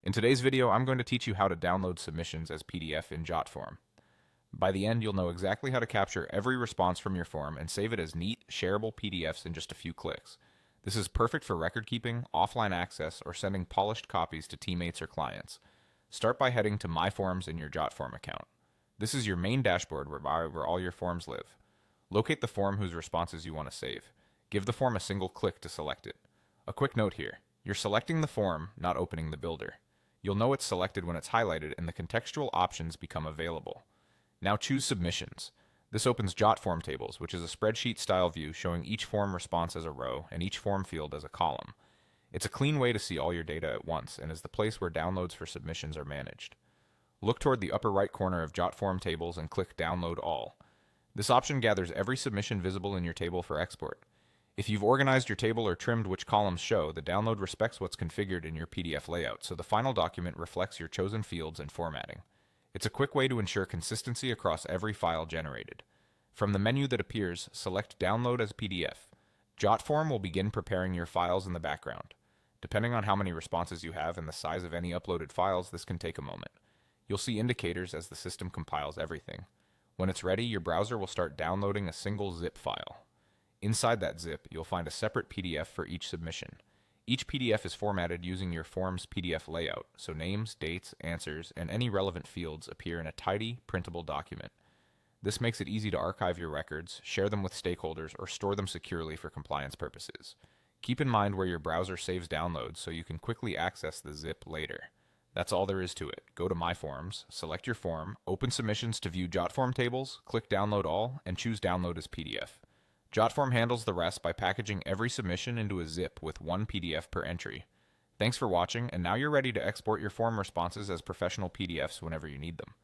In today's video, I'm going to teach you how to download submissions as PDF in Jotform. By the end, you'll know exactly how to capture every response from your form and save it as neat, shareable PDFs in just a few clicks. This is perfect for record keeping, offline access, or sending polished copies to teammates or clients. Start by heading to My Forms in your Jotform account. This is your main dashboard where all your forms live. Locate the form whose responses you want to save. Give the form a single click to select it. A quick note here. You're selecting the form, not opening the builder. You'll know it's selected when it's highlighted and the contextual options become available. Now choose Submissions. This opens Jotform tables, which is a spreadsheet-style view showing each form response as a row and each form field as a column. It's a clean way to see all your data at once and is the place where downloads for submissions are managed. Look toward the upper right corner of Jotform tables and click Download All. This option gathers every submission visible in your table for export. If you've organized your table or trimmed which columns show, the download respects what's configured in your PDF layout, so the final document reflects your chosen fields and formatting. It's a quick way to ensure consistency across every file generated. From the menu that appears, select Download as PDF. Jotform will begin preparing your files in the background. Depending on how many responses you have and the size of any uploaded files, this can take a moment. You'll see indicators as the system compiles everything. When it's ready, your browser will start downloading a single zip file. Inside that zip, you'll find a separate PDF for each submission. Each PDF is formatted using your form's PDF layout, so names, dates, answers, and any relevant fields appear in a tidy, printable document. This makes it easy to archive your records, share them with stakeholders, or store them securely for compliance purposes. Keep in mind where your browser saves downloads so you can quickly access the zip later. That's all there is to it. Go to My Forms, select your form, open Submissions to view Jotform tables, click Download All, and choose Download as PDF. Jotform handles the rest by packaging every submission into a zip with one PDF per entry. Thanks for watching, and now you're ready to export your form responses as professional PDFs whenever you need them.